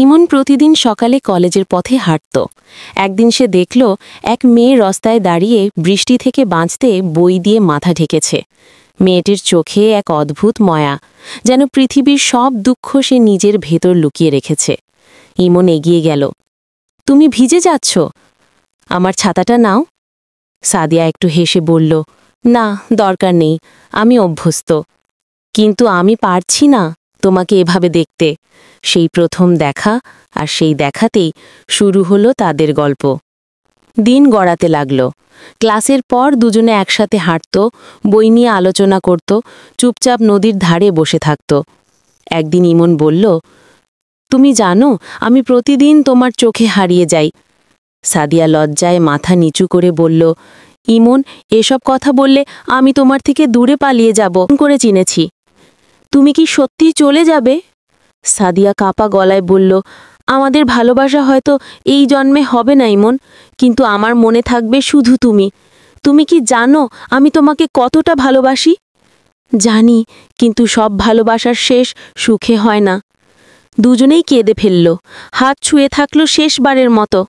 ইমন প্রতিদিন সকালে কলেজের পথে হাঁটত। একদিন সে দেখল এক মেয়ে রাস্তায় দাঁড়িয়ে বৃষ্টি থেকে বাঁচতে বই দিয়ে মাথা ঢেকেছে। মেয়েটির চোখে এক অদ্ভুত মায়া, যেন পৃথিবীর সব দুঃখ সে নিজের ভেতর লুকিয়ে রেখেছে। ইমন এগিয়ে গেল। তুমি ভিজে যাচ্ছ, আমার ছাতাটা নাও। সাদিয়া একটু হেসে বলল, না দরকার নেই, আমি অভ্যস্ত। কিন্তু আমি পারছি না তোমাকে এভাবে দেখতে। সেই প্রথম দেখা, আর সেই দেখাতেই শুরু হলো তাদের গল্প। দিন গড়াতে লাগল। ক্লাসের পর দুজনে একসাথে হাঁটত, বই নিয়ে আলোচনা করত, চুপচাপ নদীর ধারে বসে থাকত। একদিন ইমন বলল, তুমি জানো আমি প্রতিদিন তোমার চোখে হারিয়ে যাই। সাদিয়া লজ্জায় মাথা নিচু করে বলল, ইমন, এসব কথা বললে আমি তোমার থেকে দূরে পালিয়ে যাব করে চিনেছি। তুমি কি সত্যিই চলে যাবে? সাদিয়া কাঁপা গলায় বলল, আমাদের ভালোবাসা হয়তো এই জন্মে হবে না ইমন, কিন্তু আমার মনে থাকবে শুধু তুমি। তুমি কি জানো আমি তোমাকে কতটা ভালোবাসি? জানি, কিন্তু সব ভালোবাসার শেষ সুখে হয় না। দুজনেই কেঁদে ফেলল, হাত ছুঁয়ে থাকল শেষবারের মতো।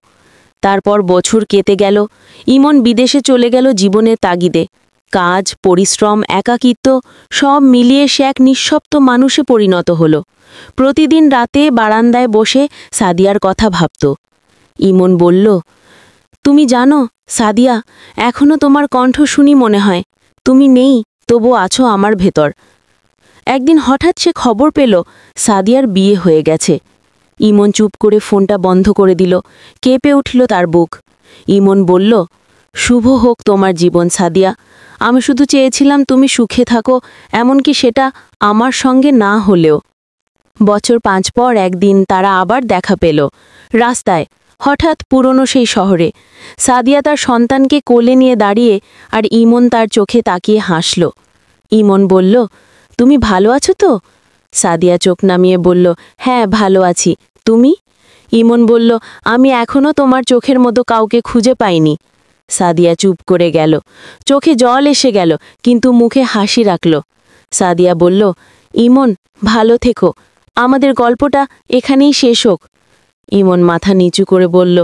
তারপর বছর কেটে গেল। ইমন বিদেশে চলে গেল জীবনের তাগিদে। কাজ, পরিশ্রম, একাকিত্ব সব মিলিয়ে সে এক নিঃশব্দ মানুষে পরিণত হল। প্রতিদিন রাতে বারান্দায় বসে সাদিয়ার কথা ভাবত। ইমন বলল, তুমি জানো সাদিয়া, এখনো তোমার কণ্ঠ শুনি মনে হয়। তুমি নেই, তবু আছো আমার ভেতর। একদিন হঠাৎ সে খবর পেল সাদিয়ার বিয়ে হয়ে গেছে। ইমন চুপ করে ফোনটা বন্ধ করে দিল। কেঁপে উঠল তার বুক। ইমন বলল, শুভ হোক তোমার জীবন সাদিয়া। আমি শুধু চেয়েছিলাম তুমি সুখে থাকো, এমনকি সেটা আমার সঙ্গে না হলেও। বছর 5 পর একদিন তারা আবার দেখা পেল, রাস্তায়, হঠাৎ পুরনো সেই শহরে। সাদিয়া তার সন্তানকে কোলে নিয়ে দাঁড়িয়ে, আর ইমন তার চোখে তাকিয়ে হাসল। ইমন বলল, তুমি ভালো আছো তো? সাদিয়া চোখ নামিয়ে বলল, হ্যাঁ ভালো আছি। তুমি? ইমন বলল, আমি এখনও তোমার চোখের মতো কাউকে খুঁজে পাইনি। সাদিয়া চুপ করে গেল, চোখে জল এসে গেল, কিন্তু মুখে হাসি রাখল। সাদিয়া বলল, ইমন, ভালো থেকো, আমাদের গল্পটা এখানেই শেষ হোক। ইমন মাথা নিচু করে বলল,